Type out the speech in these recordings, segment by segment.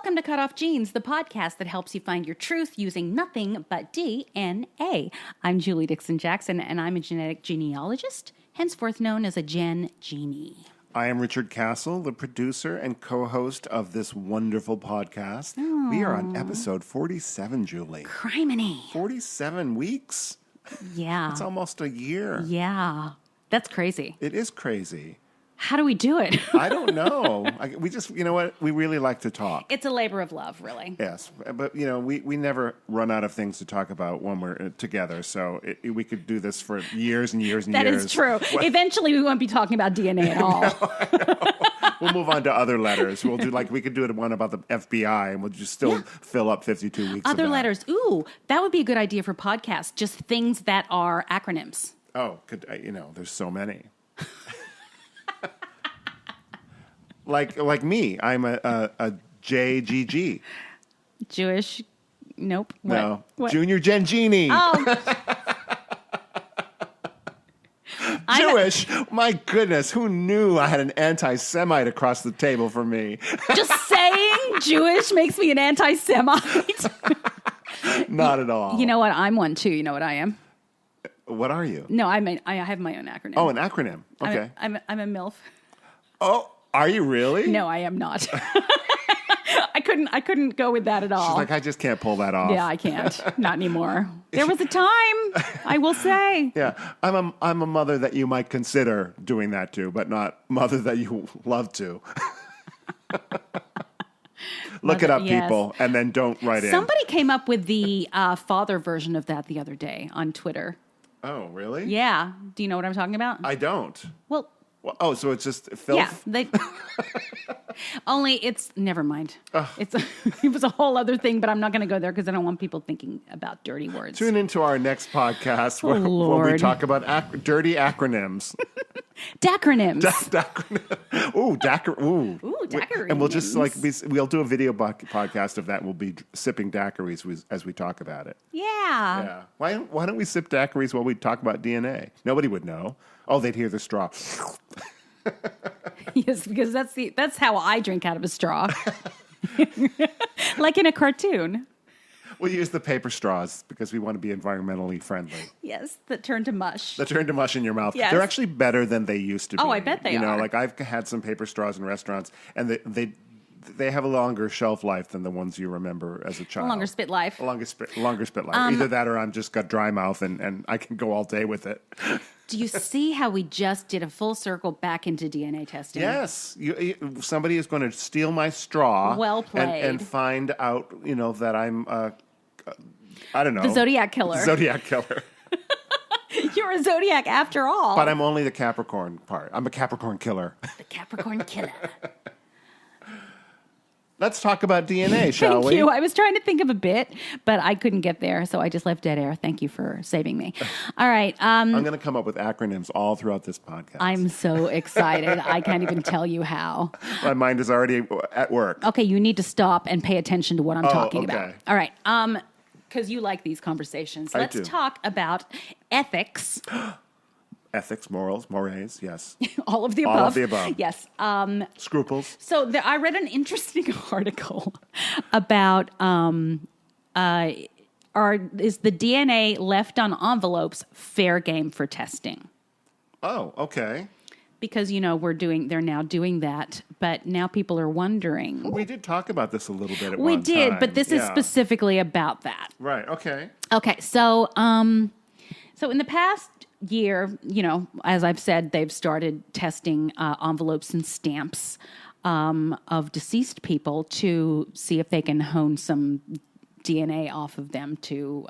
Welcome to Cutoff Genes, the podcast that helps you find your truth using nothing but DNA. I'm Julie Dixon Jackson, and I'm a genetic genealogist, henceforth known as a Gen Genie. I am Richard Castle, the producer and co-host of this wonderful podcast. We are on episode 47, Julie. Criminy. 47 weeks? Yeah. It's almost a year. Yeah. That's crazy. It is crazy. How do we do it? I don't know. We just, you know what? We really like to talk. It's a labor of love, really. Yes. But, you know, we never run out of things to talk about when we're together. So we could do this for years and years and years. That is true. Eventually, we won't be talking about DNA at all. No, we'll move on to other letters. We'll do we could do one about the FBI, and we'll just still fill up 52 weeks. Other of that. letters. Ooh, that would be a good idea for podcasts. Just things that are acronyms. Oh, there's so many. Like me, I'm a JGG. Jewish. Nope. What? No. What? Junior Gen Genie. Oh. Jewish? My goodness, who knew I had an anti-Semite across the table from me? Just saying Jewish makes me an anti-Semite. Not at all. You know what? I'm one too. You know what I am? What are you? No, I have my own acronym. Oh, an acronym. Okay. I'm a MILF. Oh, are you really? No, I am not. I couldn't go with that at all. She's like, I just can't pull that off. Yeah, I can't. Not anymore. There was a time, I will say. Yeah, I'm a mother that you might consider doing that to, but not mother that you love to. Look it up, people, and then don't write in. Somebody came up with the father version of that the other day on Twitter. Oh, really? Yeah. Do you know what I'm talking about? I don't. Well, so it's just filth? yeah. Only it's, never mind. It was a whole other thing, but I'm not going to go there because I don't want people thinking about dirty words. Tune into our next podcast when we talk about dirty acronyms. Dacronyms. Ooh, daiquiris. And we'll just we'll do a video podcast of that. We'll be sipping daiquiris as we talk about it. Yeah. Why don't we sip daiquiris while we talk about DNA? Nobody would know. Oh, they'd hear the straw. Yes, because that's how I drink out of a straw. Like in a cartoon. We'll use the paper straws because we want to be environmentally friendly. Yes, that turn to mush. That turn to mush in your mouth. Yes. They're actually better than they used to be. Oh, I bet they are. You know, like I've had some paper straws in restaurants, and they have a longer shelf life than the ones you remember as a child. A longer spit life. A longer spit life. Either that or I'm just got dry mouth and I can go all day with it. Do you see how we just did a full circle back into DNA testing? Yes. Somebody is going to steal my straw. Well played. And find out, that I'm, I don't know. The Zodiac Killer. Zodiac Killer. You're a Zodiac after all. But I'm only the Capricorn part. I'm a Capricorn killer. The Capricorn Killer. Let's talk about DNA, shall we? Thank you. I was trying to think of a bit, but I couldn't get there, so I just left dead air. Thank you for saving me. All right. I'm going to come up with acronyms all throughout this podcast. I'm so excited. I can't even tell you how. My mind is already at work. Okay, you need to stop and pay attention to what I'm talking about. Okay. All right. Because you like these conversations. Let's talk about ethics. Ethics, morals, mores, yes. All of the above. All of the above. Yes. Scruples. So I read an interesting article about is the DNA left on envelopes fair game for testing? Oh, okay. Because, they're now doing that, but now people are wondering. We did talk about this a little bit at We one did, time. but this is specifically about that. Right, okay. Okay, so in the past year, as I've said, they've started testing envelopes and stamps of deceased people to see if they can hone some DNA off of them to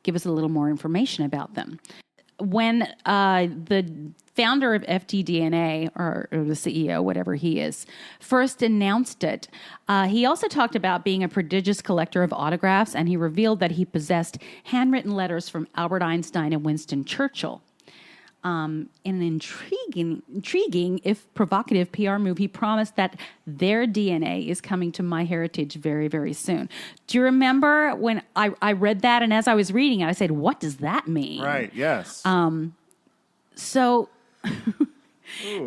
give us a little more information about them. When the founder of FTDNA, or the CEO, whatever he is, first announced it, he also talked about being a prodigious collector of autographs, and he revealed that he possessed handwritten letters from Albert Einstein and Winston Churchill. In an intriguing, if provocative PR move, he promised that their DNA is coming to MyHeritage very, very soon. Do you remember when I read that, and as I was reading it, I said, what does that mean? Right, yes. So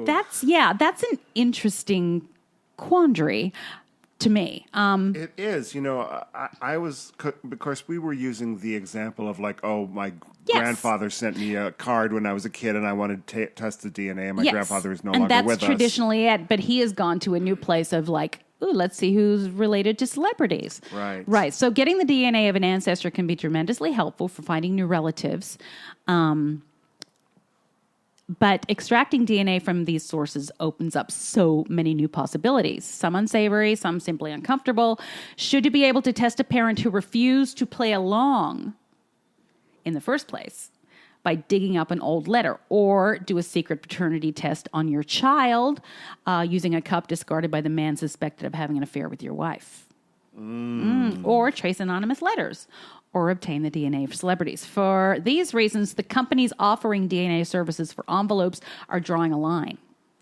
that's an interesting quandary. to me. It is. I was, of course, we were using the example of like, oh, my grandfather sent me a card when I was a kid and I wanted to test the DNA, and my grandfather is no longer with us. And that's traditionally it, but he has gone to a new place of like, ooh, let's see who's related to celebrities. Right. Right. So getting the DNA of an ancestor can be tremendously helpful for finding new relatives. But extracting DNA from these sources opens up so many new possibilities. Some unsavory, some simply uncomfortable. Should you be able to test a parent who refused to play along in the first place by digging up an old letter, or do a secret paternity test on your child using a cup discarded by the man suspected of having an affair with your wife? Or trace anonymous letters, or obtain the DNA of celebrities. For these reasons, the companies offering DNA services for envelopes are drawing a line.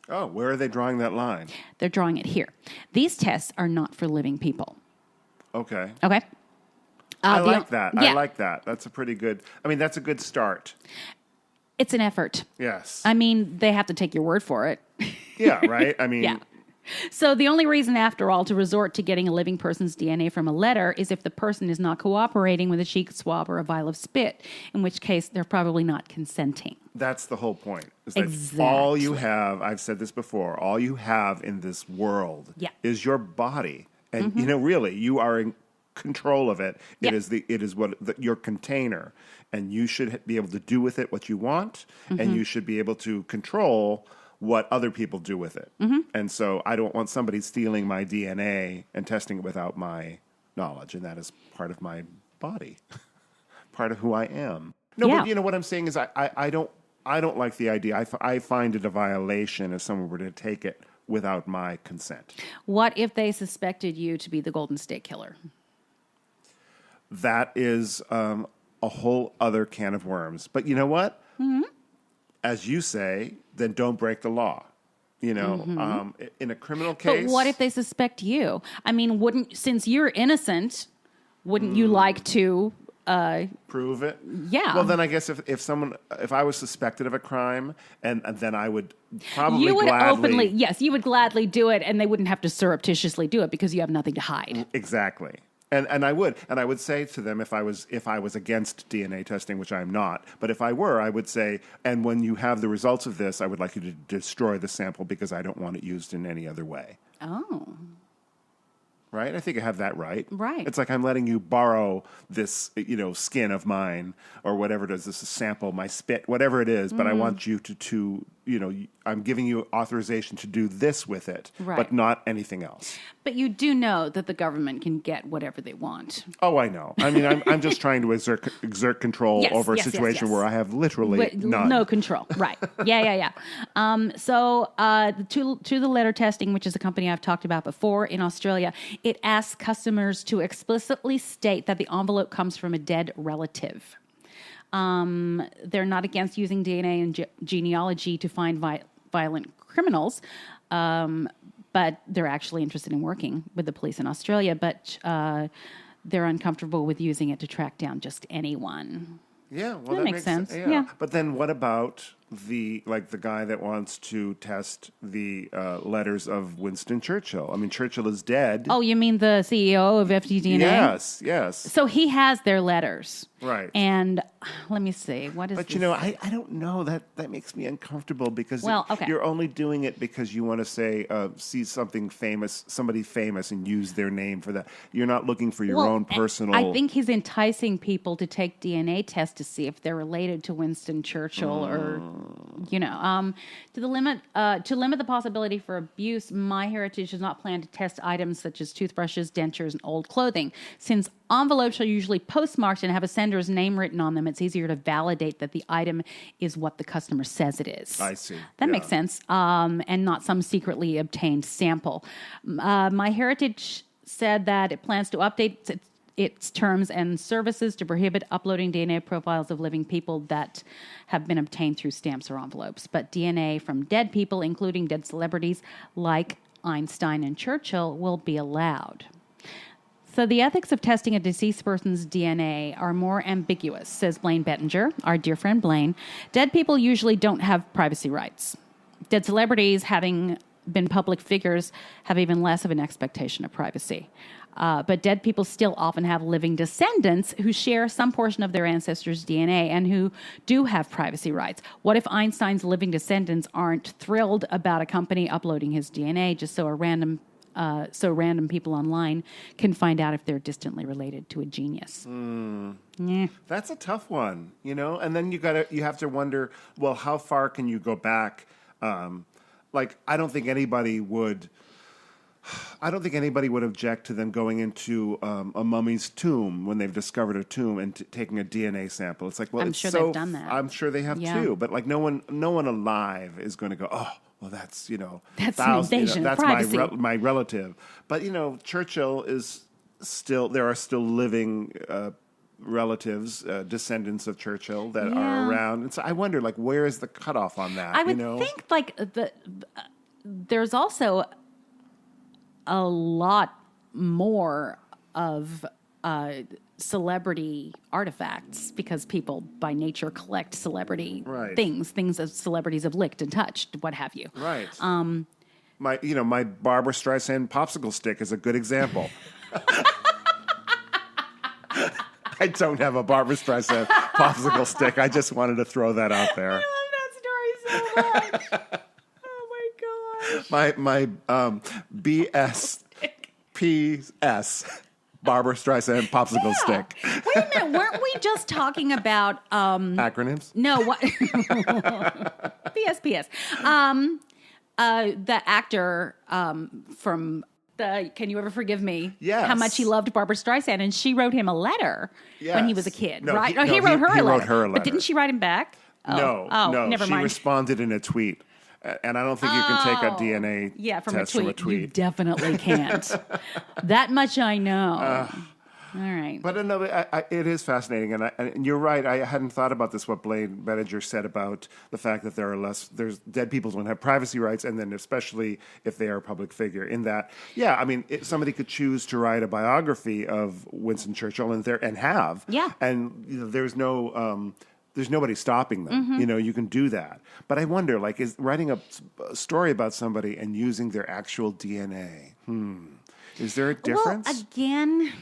Oh, where are they drawing that line? They're drawing it here. These tests are not for living people. Okay. Okay? I like that. Yeah. I like that. That's a pretty good, that's a good start. It's an effort. Yes. I mean, they have to take your word for it. Yeah, right? I mean... Yeah. So the only reason, after all, to resort to getting a living person's DNA from a letter is if the person is not cooperating with a cheek swab or a vial of spit, in which case they're probably not consenting. That's the whole point. Is that Exactly. all you have, I've said this before, all you have in this world is your body. And, really, you are in control of it. It is your container. And you should be able to do with it what you want. And you should be able to control what other people do with it. And so I don't want somebody stealing my DNA and testing it without my knowledge. And that is part of my body, part of who I am. No, but what I'm saying is I don't like the idea. I find it a violation if someone were to take it without my consent. What if they suspected you to be the Golden State Killer? That is a whole other can of worms. But you know what? As you say, then don't break the law. In a criminal case. But what if they suspect you? I mean, since you're innocent, wouldn't you like to prove it? Yeah. Well, then I guess if I was suspected of a crime, and then I would probably you would gladly... you would gladly do it, and they wouldn't have to surreptitiously do it because you have nothing to hide. Exactly. And I would say to them if I was against DNA testing, which I'm not, but if I were, I would say, and when you have the results of this, I would like you to destroy the sample because I don't want it used in any other way. Oh. Right? I think I have that right. Right. It's like I'm letting you borrow this, skin of mine or whatever it is. This is sample, my spit, whatever it is. But I want you to I'm giving you authorization to do this with it, but not anything else. But you do know that the government can get whatever they want. Oh, I know. I mean, I'm just trying to exert control over a situation where I have literally none. No control. Right. Yeah. So to the letter testing, which is a company I've talked about before in Australia, it asks customers to explicitly state that the envelope comes from a dead relative. They're not against using DNA and genealogy to find violent criminals, but they're actually interested in working with the police in Australia, but they're uncomfortable with using it to track down just anyone. Yeah, well, that makes sense. Yeah. But then what about the guy that wants to test the letters of Winston Churchill? I mean, Churchill is dead. Oh, you mean the CEO of FDDNA? Yes. So he has their letters. Right. And let me see. What is But, this? I don't know. That makes me uncomfortable because you're only doing it because you want to say, see something famous, somebody famous, and use their name for that. You're not looking for your own personal... I think he's enticing people to take DNA tests to see if they're related to Winston Churchill or... to limit the possibility for abuse, MyHeritage does not plan to test items such as toothbrushes, dentures, and old clothing. Since envelopes are usually postmarked and have a sender's name written on them, it's easier to validate that the item is what the customer says it is. I see. That makes sense. And not some secretly obtained sample. MyHeritage said that it plans to update its terms and services to prohibit uploading DNA profiles of living people that have been obtained through stamps or envelopes. But DNA from dead people, including dead celebrities like Einstein and Churchill, will be allowed. So the ethics of testing a deceased person's DNA are more ambiguous, says Blaine Bettinger, our dear friend Blaine. Dead people usually don't have privacy rights. Dead celebrities having been public figures have even less of an expectation of privacy. But dead people still often have living descendants who share some portion of their ancestors' DNA and who do have privacy rights. What if Einstein's living descendants aren't thrilled about a company uploading his DNA just so random people online can find out if they're distantly related to a genius? Yeah. That's a tough one, And then you have to wonder, well, how far can you go back? I don't think anybody would object to them going into a mummy's tomb when they've discovered a tomb and taking a DNA sample. It's like, well, I'm sure they've done that. I'm sure they have too. But like, no one alive is going to go, oh, well, that's that's an invasion of privacy. My relative. But Churchill is still. There are still living relatives, descendants of Churchill that are around, and so I wonder, like, where is the cutoff on that? I would think like there's also a lot more of celebrity artifacts because people by nature collect celebrity things that celebrities have licked and touched, what have you. Right. My Barbara Streisand popsicle stick is a good example. I don't have a Barbara Streisand popsicle stick. I just wanted to throw that out there. I love that story so much. Oh my gosh. My BSPS Barbara Streisand popsicle stick. Wait a minute, weren't we just talking about acronyms? No, what BSPS. The actor from the Can You Ever Forgive Me? Yes. How much he loved Barbara Streisand, and she wrote him a letter when he was a kid, right? He wrote her a letter. But didn't she write him back? No, never she mind. responded in a tweet. And I don't think you can take a DNA test from a tweet. You definitely can't. That much I know. All right. But it is fascinating. And you're right. I hadn't thought about this, what Blaine Bettinger said about the fact that there's dead people don't have privacy rights, and then especially if they are a public figure. In that, somebody could choose to write a biography of Winston Churchill and have. Yeah. And there's nobody stopping them. Mm-hmm. You can do that. But I wonder, like, is writing a story about somebody and using their actual DNA, is there a difference? Well, again,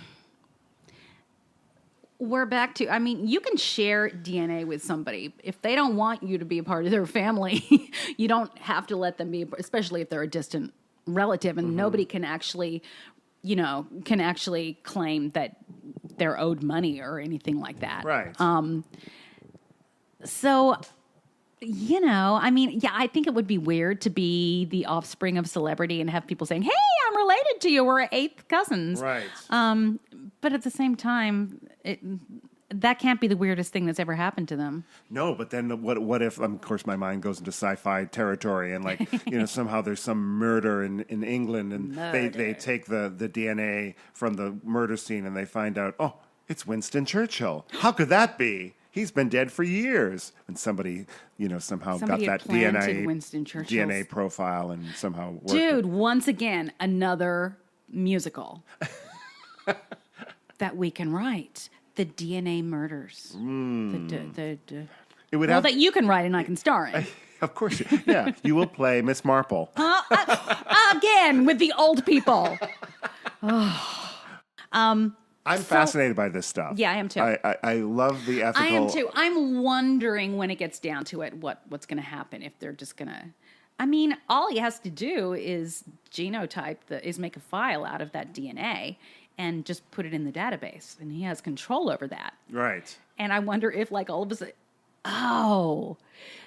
we're back to, you can share DNA with somebody. If they don't want you to be a part of their family, you don't have to let them be, especially if they're a distant relative, and nobody can actually claim that they're owed money or anything like that. Right. So, I think it would be weird to be the offspring of celebrity and have people saying, hey, I'm related to you. We're eighth cousins. Right. But at the same time, that can't be the weirdest thing that's ever happened to them. No, but then what if, of course, my mind goes into sci-fi territory and, like, somehow there's some murder in England and they take the DNA from the murder scene and they find out, oh, it's Winston Churchill. How could that be? He's been dead for years. And somebody, somehow got that DNA profile and somehow worked Dude, once again, another musical that we can write. The DNA murders. That you can write and I can star in. Of course. Yeah. You will play Miss Marple. Again, with the old people. I'm fascinated by this stuff. Yeah, I am too. I love the ethical. I am too. I'm wondering when it gets down to it, what's going to happen if they're just going to. All he has to do is make a file out of that DNA and just put it in the database, and he has control over that. Right. And I wonder if, like, all of a sudden,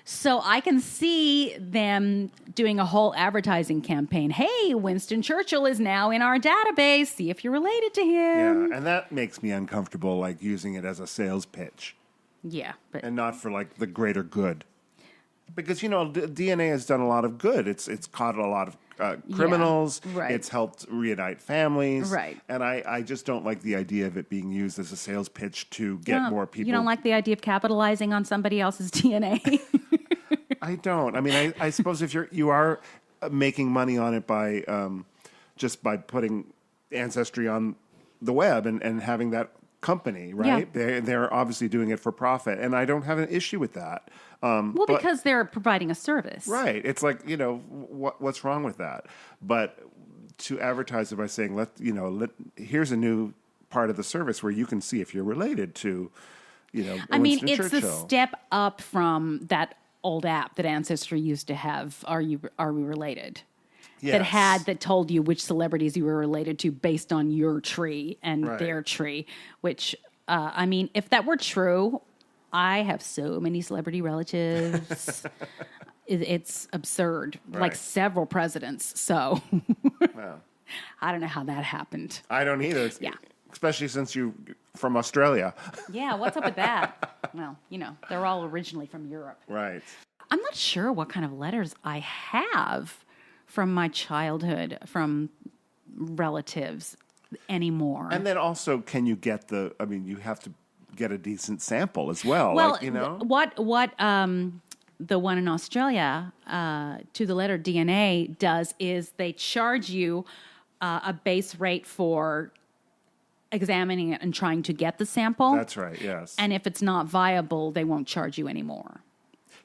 so I can see them doing a whole advertising campaign. Hey, Winston Churchill is now in our database. See if you're related to him. Yeah, and that makes me uncomfortable, like using it as a sales pitch. Yeah. And not for, like, the greater good. Because, DNA has done a lot of good. It's caught a lot of criminals. Yeah, right. It's helped reunite families. Right. And I just don't like the idea of it being used as a sales pitch to get more people. You don't like the idea of capitalizing on somebody else's DNA? I don't. I suppose if you are making money on it by just by putting Ancestry on the web and having that company, right? Yeah. They're obviously doing it for profit, and I don't have an issue with that. Because they're providing a service. Right. It's like, what's wrong with that? But to advertise it by saying, here's a new part of the service where you can see if you're related to, I mean, Winston it's Churchill. a step up from that old app that Ancestry used to have. Are we related? Yes. That told you which celebrities you were related to based on your tree and Right. their tree. Which, I mean, if that were true, I have so many celebrity relatives. It's absurd. Right. Like several presidents. So Wow. I don't know how that happened. I don't either. Yeah. Especially since you're from Australia. Yeah, what's up with that? Well, they're all originally from Europe. Right. I'm not sure what kind of letters I have from my childhood from relatives anymore. And then also, can you get you have to get a decent sample as well. Well, Like, what the one in Australia, to the letter DNA does is they charge you a base rate for examining it and trying to get the sample. That's right, yes. And if it's not viable, they won't charge you anymore.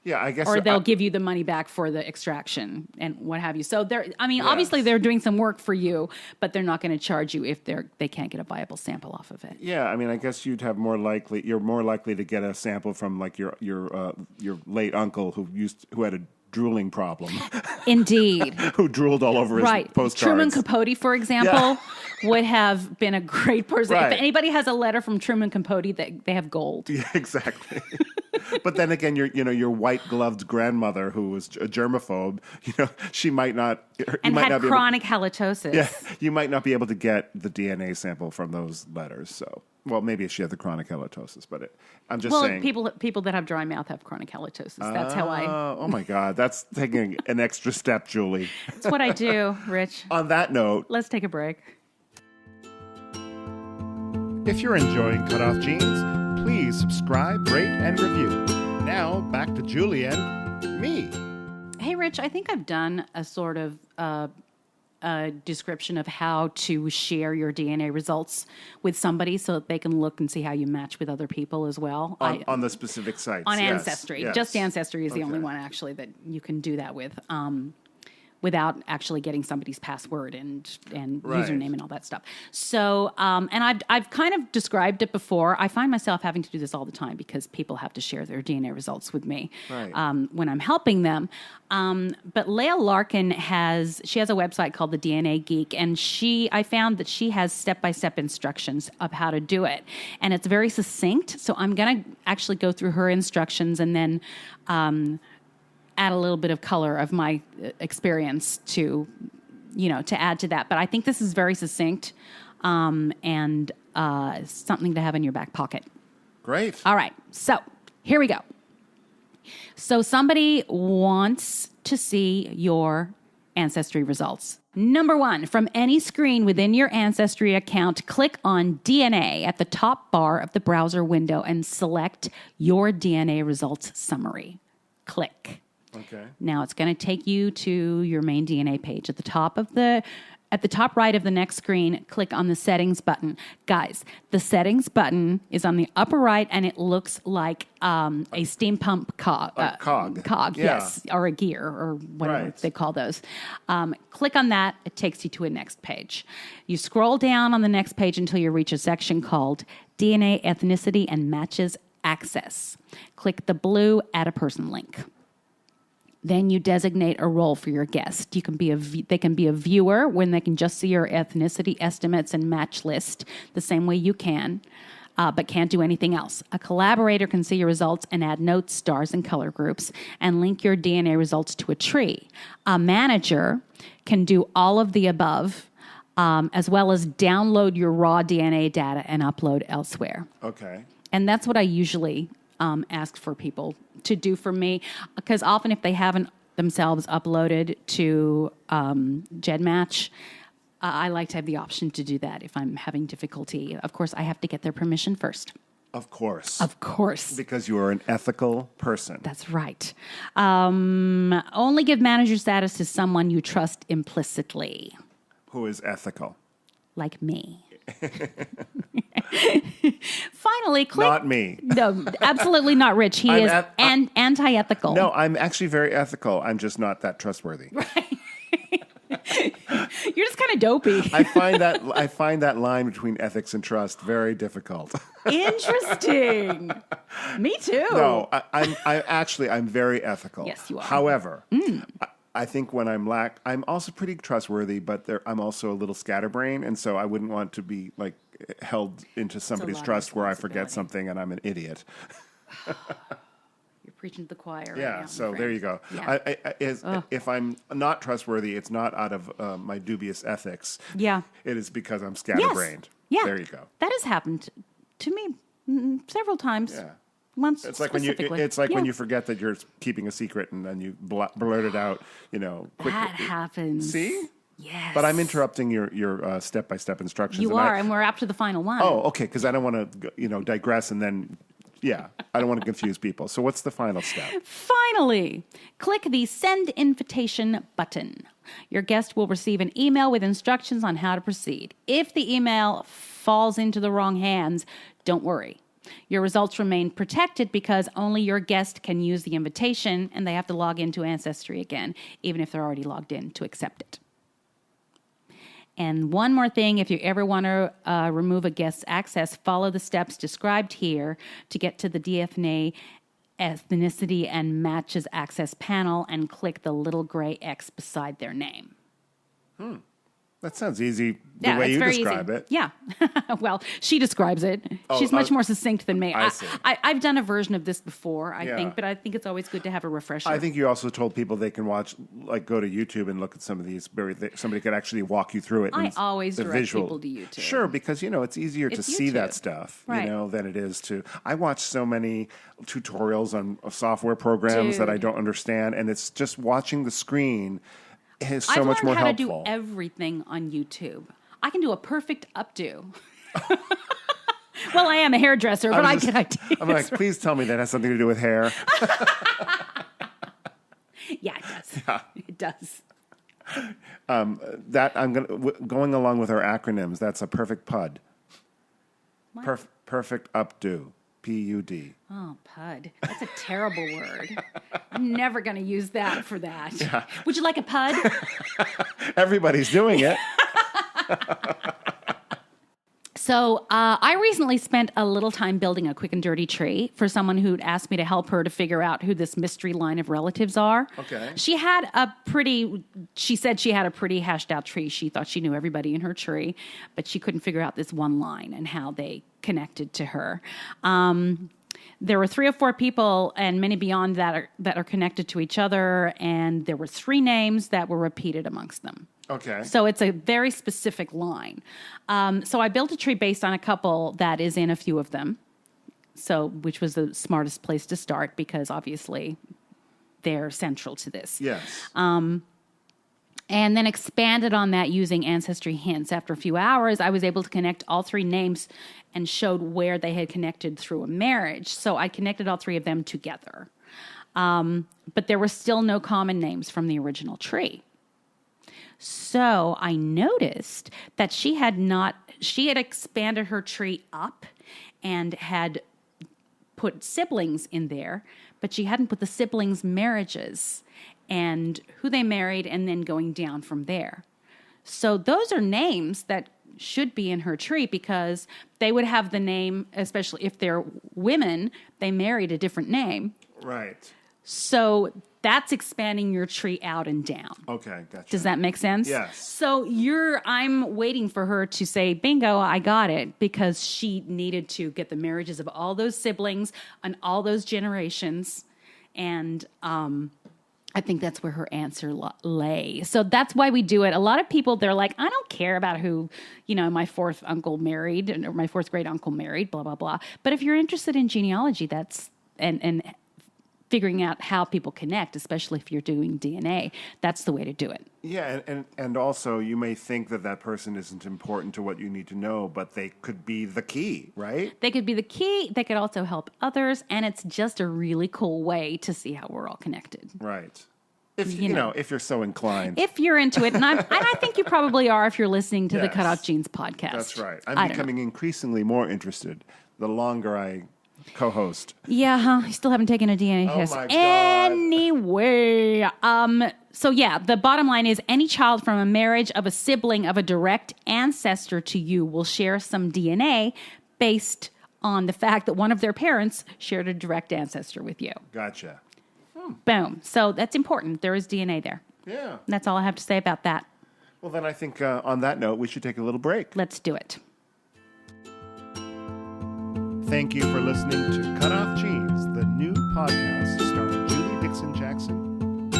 Yeah, I guess. Or they'll give you the money back for the extraction and what have you. So obviously they're doing some work for you, but they're not going to charge you if they can't get a viable sample off of it. Yeah, I mean, I guess you're more likely to get a sample from like your late uncle who had a drooling problem. Indeed. Who drooled all over his postcards. Truman Capote, for example, would have been a great person. Right. If anybody has a letter from Truman Capote, they have gold. Yeah, exactly. But then again, your white gloved grandmother who was a germaphobe, she might not And had chronic halitosis. Yeah, you might not be able to get the DNA sample from those letters. So, well, maybe she had the chronic halitosis, but I'm just saying. People that have dry mouth have chronic halitosis. That's how I. Oh my God, that's taking an extra step, Julie. That's what I do, Rich. On that note, Let's take a break. if you're enjoying Cutoff Genes, please subscribe, rate, and review. Now back to Julie and me. Hey, Rich, I think I've done a sort of a description of how to share your DNA results with somebody so that they can look and see how you match with other people as well. On the specific sites. On yes, Ancestry. yes. Just Ancestry is the only one, actually, that you can do that with. Without actually getting somebody's password and Right. username and all that stuff. So, and I've kind of described it before. I find myself having to do this all the time because people have to share their DNA results with me Right. when I'm helping them. But Leah Larkin has a website called The DNA Geek, and I found that she has step-by-step instructions of how to do it. And it's very succinct, so I'm going to actually go through her instructions and then add a little bit of color of my experience to add to that. But I think this is very succinct and something to have in your back pocket. Great. All right. So here we go. So somebody wants to see your Ancestry results. Number 1, from any screen within your Ancestry account, click on DNA at the top bar of the browser window and select your DNA results summary. Click. Okay. Now it's going to take you to your main DNA page. At the top right of the next screen, click on the settings button. Guys, the settings button is on the upper right, and it looks like a steam pump cog. Cog. Yeah. Yes, or a gear, or whatever they call those. Click on that. It takes you to a next page. You scroll down on the next page until you reach a section called DNA, Ethnicity, and Matches Access. Click the blue Add a Person link. Then you designate a role for your guest. They can be a viewer when they can just see your ethnicity estimates and match list the same way you can, but can't do anything else. A collaborator can see your results and add notes, stars, and color groups, and link your DNA results to a tree. A manager can do all of the above, as well as download your raw DNA data and upload elsewhere. Okay. And that's what I usually ask for people to do for me, because often if they haven't themselves uploaded to GEDmatch, I like to have the option to do that if I'm having difficulty. Of course, I have to get their permission first. Of course. Of course. Because you are an ethical person. That's right. Only give manager status to someone you trust implicitly. Who is ethical. Like me. Finally, click. Not me. No, absolutely not Rich. He is anti-ethical. No, I'm actually very ethical. I'm just not that trustworthy. Right. You're just kind of dopey. I find that line between ethics and trust very difficult. Interesting. Me too. No, I'm very ethical. Yes, you are. However, I think when I'm also pretty trustworthy, but I'm also a little scatterbrain, and so I wouldn't want to be like held into somebody's trust where I forget something and I'm an idiot. You're preaching to the choir. Yeah, right now, so there you go. Yeah. If I'm not trustworthy, it's not out of my dubious ethics. Yeah. It is because I'm scatterbrained. Yes. Yeah. There you go. That has happened to me several times. Yeah. Once It's like specifically. when you forget that you're keeping a secret and then you blurt it out, quickly. That happens. See? Yes. But I'm interrupting your step-by-step instructions. You are, and we're up to the final one. Oh, okay, because I don't want to, digress and then, I don't want to confuse people. So what's the final step? Finally, click the Send Invitation button. Your guest will receive an email with instructions on how to proceed. If the email falls into the wrong hands, don't worry. Your results remain protected because only your guest can use the invitation, and they have to log into Ancestry again, even if they're already logged in to accept it. And one more thing, if you ever want to remove a guest's access, follow the steps described here to get to the DNA ethnicity and matches access panel and click the little gray X beside their name. That sounds easy the way you describe it. Yeah. Well, she describes it. She's much more succinct than me. I see. I've done a version of this before, I think, but I think it's always good to have a refresher. I think you also told people they can watch, go to YouTube and look at some of these. Somebody could actually walk you through it. I always direct people to YouTube. Sure, because, it's easier to see that stuff, right. Than it is to... I watch so many tutorials on software programs that I don't understand, and it's just watching the screen... is so much more helpful. I've learned how to do everything on YouTube. I can do a perfect updo. Well, I am a hairdresser, but I get ideas. I'm like, please tell me that has something to do with hair. Yeah, it does. Yeah. It does. That I'm going along with our acronyms. That's a perfect PUD. Perfect updo. PUD. Oh, PUD. That's a terrible word. I'm never going to use that for that. Yeah. Would you like a PUD? Everybody's doing it. So I recently spent a little time building a quick and dirty tree for someone who'd asked me to help her to figure out who this mystery line of relatives are. Okay. She said she had a pretty hashed out tree. She thought she knew everybody in her tree, but she couldn't figure out this one line and how they connected to her. There were 3 or 4 people and many beyond that are connected to each other, and there were 3 names that were repeated amongst them. Okay. So it's a very specific line. So I built a tree based on a couple that is in a few of them, which was the smartest place to start because obviously they're central to this. Yes. And then expanded on that using Ancestry hints. After a few hours, I was able to connect all 3 names and showed where they had connected through a marriage. So I connected all 3 of them together. But there were still no common names from the original tree. So I noticed that she had expanded her tree up and had put siblings in there, but she hadn't put the siblings' marriages and who they married and then going down from there. So those are names that should be in her tree because they would have the name, especially if they're women, they married a different name. Right. So that's expanding your tree out and down. Okay, gotcha. Does that make sense? Yes. So I'm waiting for her to say, bingo, I got it, because she needed to get the marriages of all those siblings and all those generations. And I think that's where her answer lay. So that's why we do it. A lot of people, they're like, I don't care about who, my 4th uncle married or my 4th great uncle married, blah, blah, blah. But if you're interested in genealogy, and figuring out how people connect, especially if you're doing DNA, that's the way to do it. Yeah, and also you may think that person isn't important to what you need to know, but they could be the key, right? They could be the key. They could also help others, and it's just a really cool way to see how we're all connected. Right. If if you're so inclined. If you're into it, and I think you probably are if you're listening to the Yes. Cutoff Genes podcast. That's right. I'm becoming increasingly more interested the longer I co-host. Yeah, huh? You still haven't taken a DNA test. My God. Anyway, so yeah, the bottom line is any child from a marriage of a sibling of a direct ancestor to you will share some DNA based on the fact that one of their parents shared a direct ancestor with you. Gotcha. Boom. So that's important. There is DNA there. Yeah. That's all I have to say about that. Well, then I think on that note, we should take a little break. Let's do it. Thank you for listening to Cutoff Genes, the new podcast starring Julie Dixon Jackson.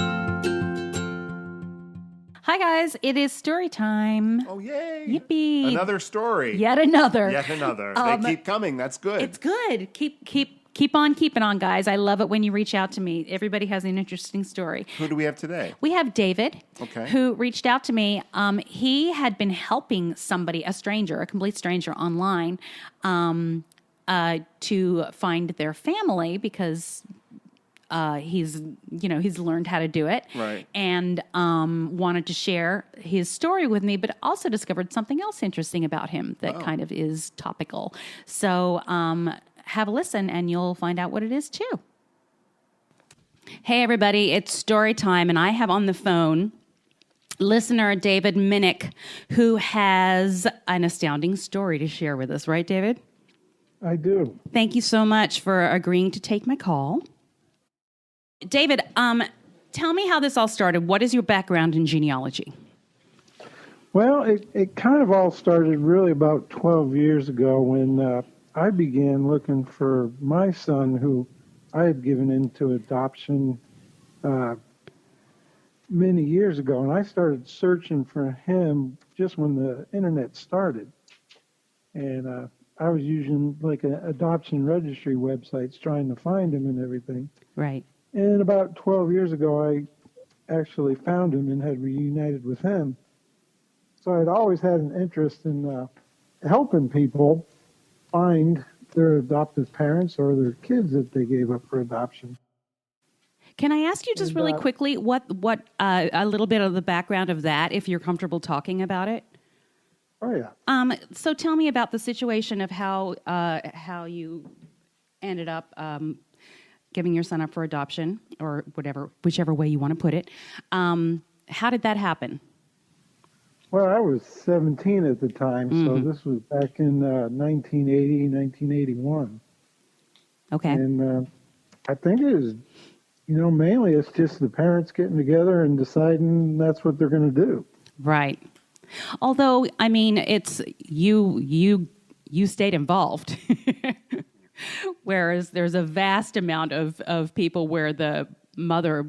Hi, guys. It is story time. Oh, yay. Yippee. Another story. Yet another. Yet another. They keep coming. That's good. It's good. Keep on keeping on, guys. I love it when you reach out to me. Everybody has an interesting story. Who do we have today? We have David, Okay. who reached out to me. He had been helping somebody, a stranger, a complete stranger online, to find their family because he's learned how to do it, Right. and wanted to share his story with me, but also discovered something else interesting about him that kind of is topical. So have a listen, and you'll find out what it is too. Hey, everybody! It's story time, and I have on the phone listener David Minich, who has an astounding story to share with us. Right, David? I do. Thank you so much for agreeing to take my call. David, tell me how this all started. What is your background in genealogy? Well, it kind of all started really about 12 years ago when I began looking for my son, who I had given into adoption many years ago. And I started searching for him just when the internet started. And I was using like adoption registry websites trying to find him and everything. Right. And about 12 years ago, I actually found him and had reunited with him. So I'd always had an interest in helping people find their adoptive parents or their kids that they gave up for adoption. Can I ask you just really quickly what a little bit of the background of that, if you're comfortable talking about it? Oh, yeah. So tell me about the situation of how you ended up giving your son up for adoption, or whichever way you want to put it. How did that happen? Well, I was 17 at the time, so this was back in 1980, 1981. Okay. And I think it was, mainly it's just the parents getting together and deciding that's what they're going to do. Right. Although, I mean, it's you stayed involved. Whereas there's a vast amount of people where the mother,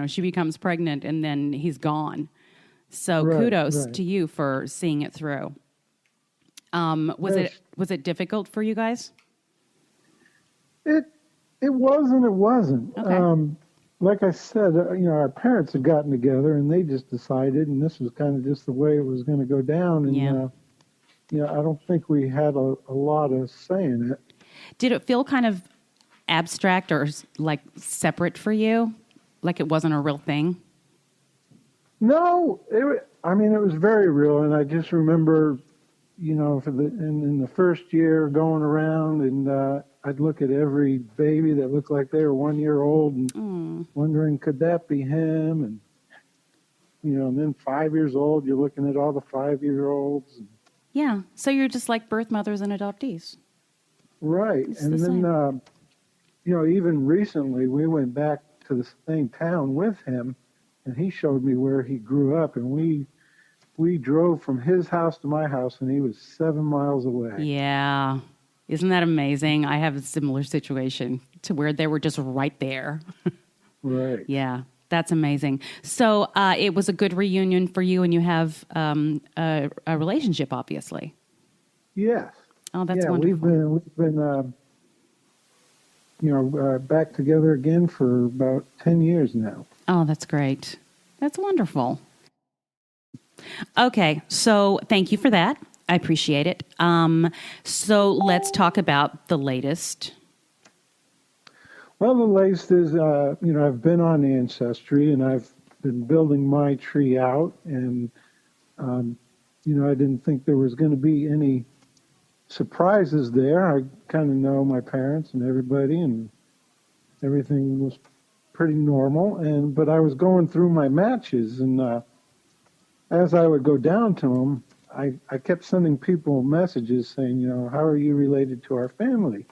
she becomes pregnant and then he's gone. So kudos to you for seeing it through. Was it difficult for you guys? It was and it wasn't. Okay. Like I said, our parents had gotten together and they just decided, and this was kind of just the way it was going to go down. And I don't think we had a lot of say in it. Did it feel kind of abstract or like separate for you? Like it wasn't a real thing? No, it was very real. And I just remember, in the first year going around and I'd look at every baby that looked like they were 1 year old and wondering, could that be him? And, and then 5 years old, you're looking at all the 5-year-olds. Yeah. So you're just like birth mothers and adoptees. Right. It's and then, even recently we went back to the same town with him and he showed me where he grew up, and we drove from his house to my house and he was 7 miles away. Yeah. Isn't that amazing? I have a similar situation to where they were just right there. Right. Yeah. That's amazing. So it was a good reunion for you, and you have a relationship, obviously. Yes. Oh, that's wonderful. We've been back together again for about 10 years now. Oh, that's great. That's wonderful. Okay, so thank you for that. I appreciate it. So let's talk about the latest. Well, the latest is, I've been on Ancestry and I've been building my tree out, and I didn't think there was going to be any surprises there. I kind of know my parents and everybody, and everything was pretty normal. But I was going through my matches, and as I would go down to them, I kept sending people messages saying, how are you related to our family?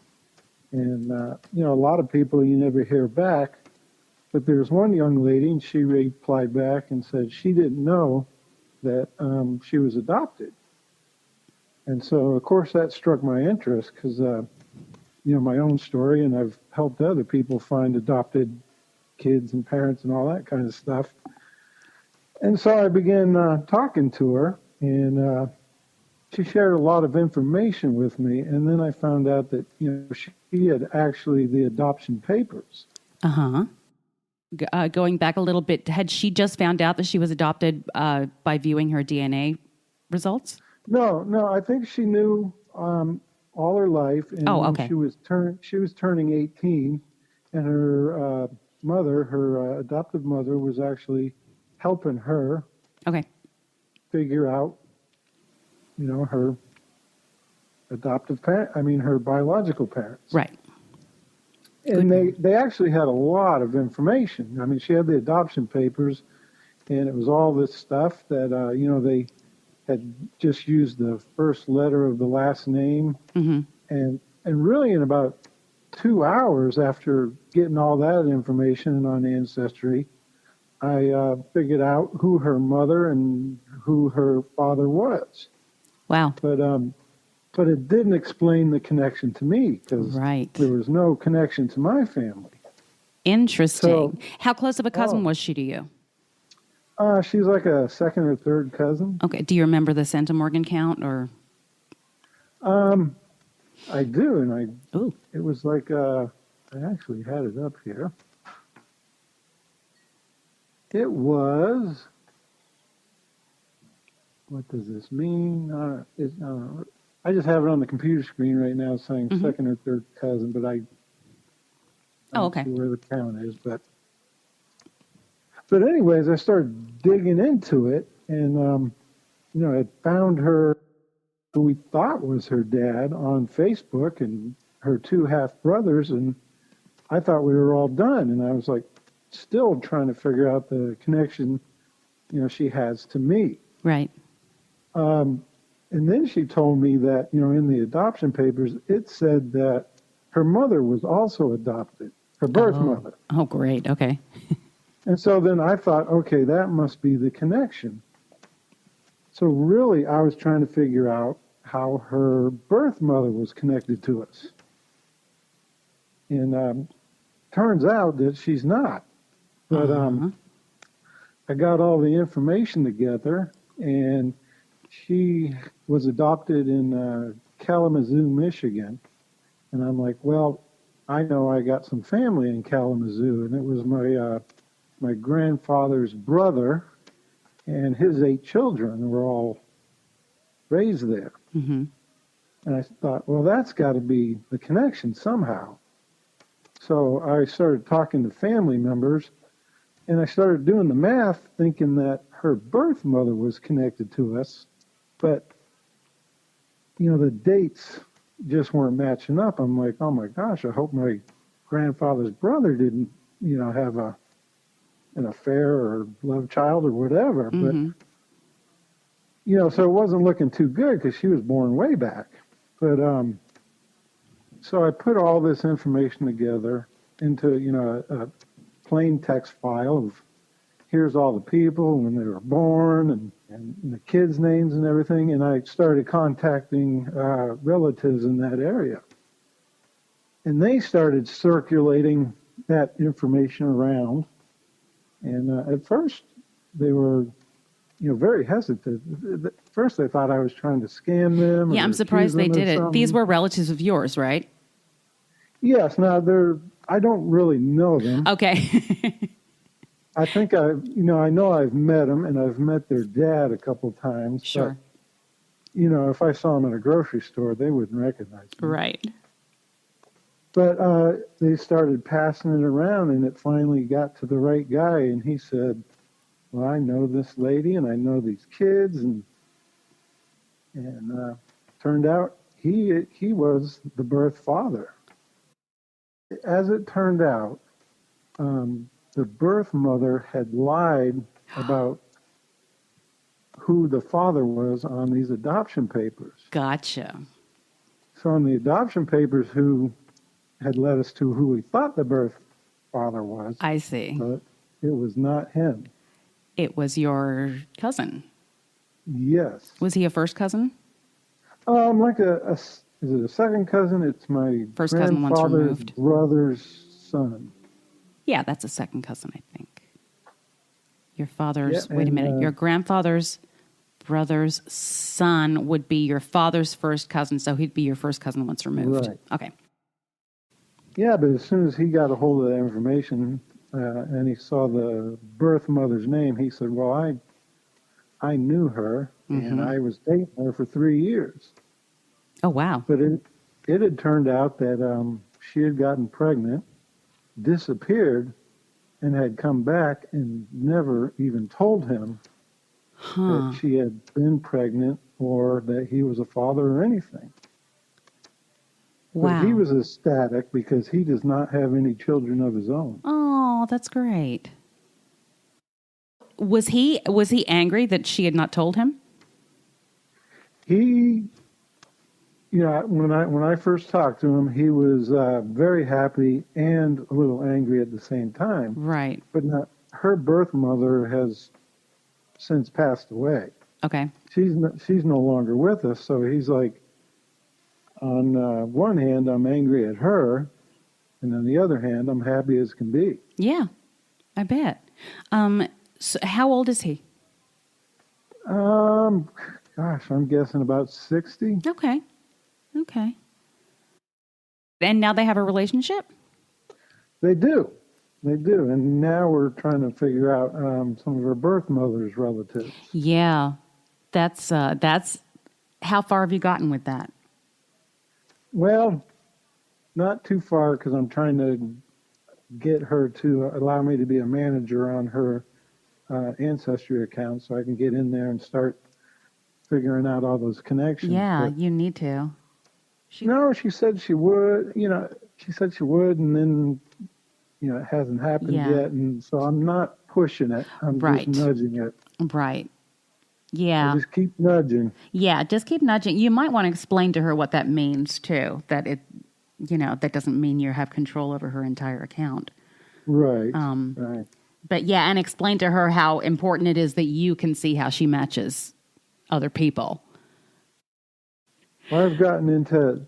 And a lot of people you never hear back. But there's one young lady, and she replied back and said she didn't know that she was adopted. And so, of course, that struck my interest because, my own story, and I've helped other people find adopted kids and parents and all that kind of stuff. And so I began talking to her, and she shared a lot of information with me. And then I found out that, she had actually the adoption papers. Uh-huh. Going back a little bit, had she just found out that she was adopted by viewing her DNA results? No, I think she knew all her life. And okay. She was turning 18, and her mother, her adoptive mother, was actually helping her figure out, her adoptive parent, her biological parents. Right. And they actually had a lot of information. I mean, she had the adoption papers, and it was all this stuff that, they had just used the first letter of the last name. Mm-hmm. And really in about 2 hours after getting all that information on Ancestry, I figured out who her mother and who her father was. Wow. But it didn't explain the connection to me because there was no connection to my family. Interesting. So, how close of a cousin was she to you? She's like a second or third cousin. Okay. Do you remember the centimorgan count or? I do, and it was like I actually had it up here. It was. What does this mean? I just have it on the computer screen right now saying second or third cousin, but I don't see where the count is. But anyways, I started digging into it, and I found her, who we thought was her dad, on Facebook, and her two half brothers, and I thought we were all done, and I was like still trying to figure out the connection, she has to me. Right. And then she told me that, in the adoption papers, it said that her mother was also adopted, her birth mother. Oh, great. Okay. And so then I thought, okay, that must be the connection. So really, I was trying to figure out how her birth mother was connected to us. And turns out that she's not. But I got all the information together, and she was adopted in Kalamazoo, Michigan. And I'm like, well, I know I got some family in Kalamazoo, and it was my grandfather's brother and his 8 children were all raised there. Mm-hmm. And I thought, well, that's got to be the connection somehow. So I started talking to family members, and I started doing the math, thinking that her birth mother was connected to us. But, the dates just weren't matching up. I'm like, oh my gosh, I hope my grandfather's brother didn't, have an affair or love child or whatever. Mm-hmm. But, so it wasn't looking too good because she was born way back. But, so I put all this information together into, a plain text file of here's all the people when they were born and the kids' names and everything. And I started contacting relatives in that area. And they started circulating that information around. And at first, they were, very hesitant. At first, they thought I was trying to scam them. Yeah, I'm surprised they did it. Something. These were relatives of yours, right? Yes. Now, I don't really know them. Okay. I think I know I've met them, and I've met their dad a couple of times. Sure. But, if I saw them in a grocery store, they wouldn't recognize me. Right. But they started passing it around, and it finally got to the right guy, and he said, well, I know this lady, and I know these kids, and turned out he was the birth father. As it turned out, the birth mother had lied about who the father was on these adoption papers. Gotcha. So on the adoption papers, who had led us to who we thought the birth father was. I see. But it was not him. It was your cousin. Yes. Was he a first cousin? Like is it a second cousin? It's my First cousin once grandfather's removed. brother's son. Yeah, that's a second cousin, I think. Your father's, Yeah, wait a minute, and, your grandfather's brother's son would be your father's first cousin, so he'd be your first cousin once removed. Right. Okay. Yeah, but as soon as he got a hold of that information and he saw the birth mother's name, he said, well, I knew her, and I was dating her for 3 years. Oh, wow. But it had turned out that she had gotten pregnant, disappeared, and had come back and never even told him that she had been pregnant or that he was a father or anything. Wow. But he was ecstatic because he does not have any children of his own. Oh, that's great. Was he angry that she had not told him? He, when I first talked to him, he was very happy and a little angry at the same time. Right. But her birth mother has since passed away. Okay. She's no longer with us, so he's like, on one hand, I'm angry at her, and on the other hand, I'm happy as can be. Yeah, I bet. So how old is he? Gosh, I'm guessing about 60. Okay. And now they have a relationship? They do. And now we're trying to figure out some of her birth mother's relatives. Yeah. That's how far have you gotten with that? Well, not too far, because I'm trying to get her to allow me to be a manager on her Ancestry account so I can get in there and start figuring out all those connections. Yeah, But you need to. no, she said she would. She said she would, and then, it hasn't happened yet. And so I'm not pushing it. I'm Right. just nudging it. Right. Yeah. I just keep nudging. Yeah, just keep nudging. You might want to explain to her what that means too. That that doesn't mean you have control over her entire account. Right. Right. But yeah, and explain to her how important it is that you can see how she matches other people. Well, I've gotten into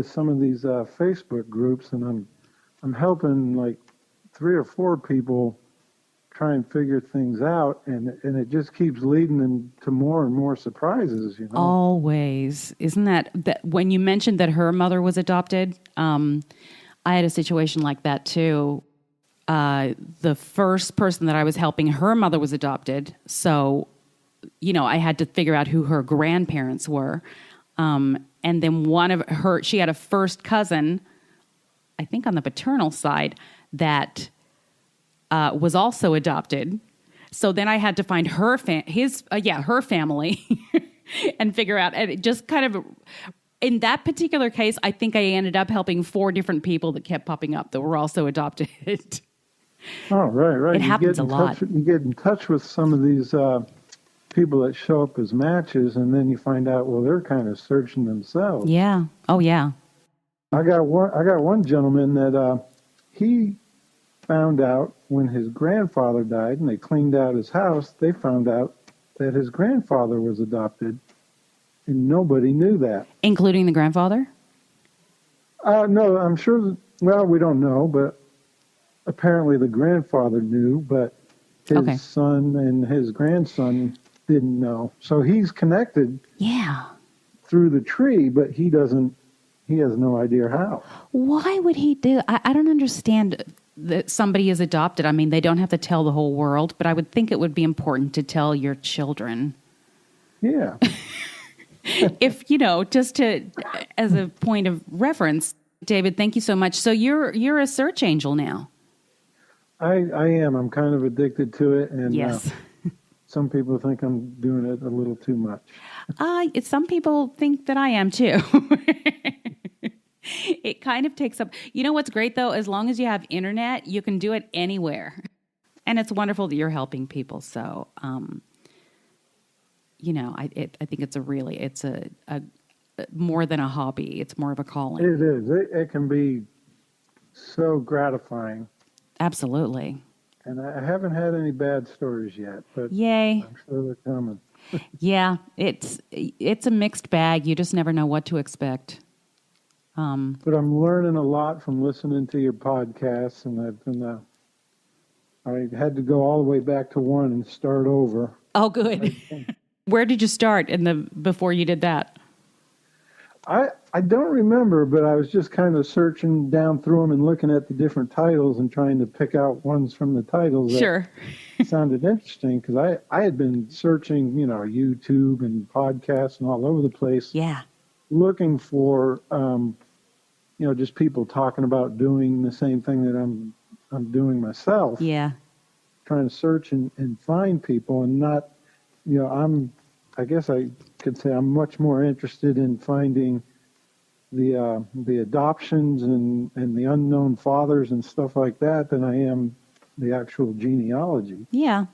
some of these Facebook groups, and I'm helping like 3 or 4 people try and figure things out, and it just keeps leading them to more and more surprises. Always. Isn't that when you mentioned that her mother was adopted? I had a situation like that too. The first person that I was helping, her mother was adopted, so I had to figure out who her grandparents were. And then she had a first cousin, I think on the paternal side, that was also adopted. So then I had to find her family and figure out, and it just kind of, in that particular case, I think I ended up helping 4 different people that kept popping up that were also adopted. Oh, right. It happens a lot. You get in touch with some of these people that show up as matches, and then you find out, well, they're kind of searching themselves. Yeah. Oh, yeah. I got one gentleman that he found out when his grandfather died, and they cleaned out his house. They found out that his grandfather was adopted, and nobody knew that, Including the grandfather? No, I'm sure. Well, we don't know, but apparently the grandfather knew, but his son and his grandson didn't know. So he's connected. Yeah. Through the tree, but he doesn't. He has no idea how. Why would he do? I don't understand that somebody is adopted. I mean, they don't have to tell the whole world, but I would think it would be important to tell your children. Yeah. If, just as a point of reference, David, thank you so much. So you're a search angel now. I am. I'm kind of addicted to it, and Yes. some people think I'm doing it a little too much. Some people think that I am too. It kind of takes up. You know what's great though? As long as you have internet, you can do it anywhere, and it's wonderful that you're helping people. So, I think it's a more than a hobby. It's more of a calling. It is. It can be so gratifying. Absolutely. And I haven't had any bad stories yet, but Yay. I'm sure they're coming. Yeah, it's a mixed bag. You just never know what to expect. But I'm learning a lot from listening to your podcasts, and I had to go all the way back to one and start over. Oh, good. Where did you start before you did that? I don't remember, but I was just kind of searching down through them and looking at the different titles and trying to pick out ones from the titles Sure. that sounded interesting, because I had been searching, YouTube and podcasts and all over the place. Yeah. Looking for, just people talking about doing the same thing that I'm doing myself. Yeah. Trying to search and find people, and not, I guess I could say I'm much more interested in finding the adoptions and the unknown fathers and stuff like that than I am the actual genealogy. Yeah.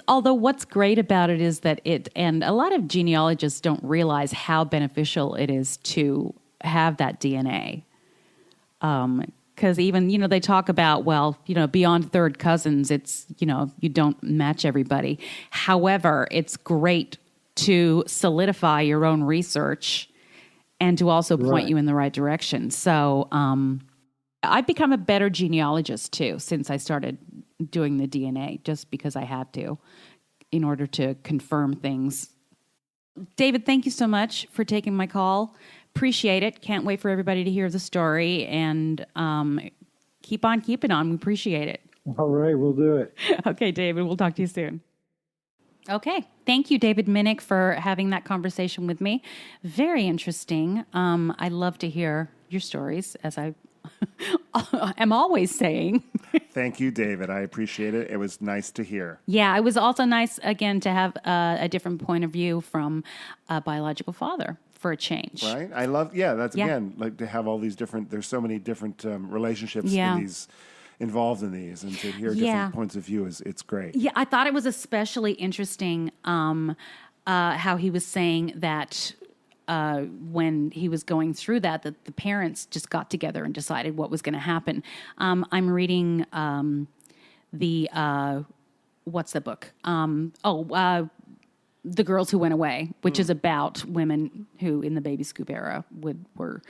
Although what's great about it is that and a lot of genealogists don't realize how beneficial it is to have that DNA. Because even, they talk about, beyond third cousins, it's, you don't match everybody. However, it's great to solidify your own research and to also point you in the right direction. So I've become a better genealogist, too, since I started doing the DNA, just because I had to, in order to confirm things. David, thank you so much for taking my call. Appreciate it. Can't wait for everybody to hear the story, and keep on keeping on. We appreciate it. All right, we'll do it. Okay, David, we'll talk to you soon. Okay. Thank you, David Minich, for having that conversation with me. Very interesting. I love to hear your stories, as I am always saying. Thank you, David. I appreciate it. It was nice to hear. Yeah, it was also nice, again, to have a different point of view from a biological father for a change. Right? I love, again, like to have all these different, there's so many different relationships in these, involved in these, and to hear different points of view it's great. Yeah, I thought it was especially interesting how he was saying that when he was going through that the parents just got together and decided what was going to happen. I'm reading what's the book? The Girls Who Went Away, which is about women who in the baby scoop era were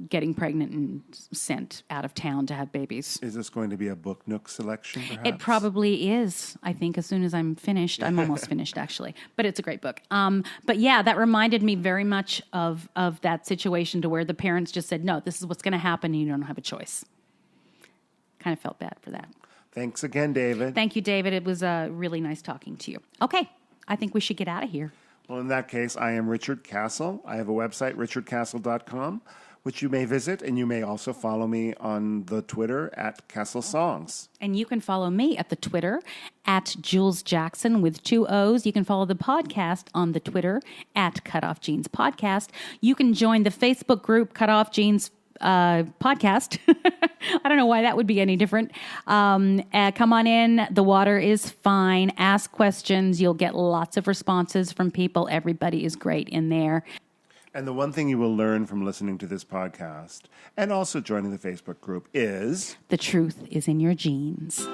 getting pregnant and sent out of town to have babies. Is this going to be a Book Nook selection, perhaps? It probably is. I think as soon as I'm finished, I'm almost finished actually, but it's a great book. But yeah, that reminded me very much of that situation to where the parents just said, no, this is what's going to happen and you don't have a choice. Kind of felt bad for that. Thanks again, David. Thank you, David. It was really nice talking to you. Okay, I think we should get out of here. Well, in that case, I am Richard Castle. I have a website, richardcastle.com, which you may visit, and you may also follow me on the Twitter at Castle Songs. And you can follow me at the Twitter at Jules Jackson with 2 O's. You can follow the podcast on the Twitter at Cutoff Genes Podcast. You can join the Facebook group Cutoff Genes podcast. I don't know why that would be any different. Come on in. The water is fine. Ask questions. You'll get lots of responses from people. Everybody is great in there. And the one thing you will learn from listening to this podcast and also joining the Facebook group is... the truth is in your genes.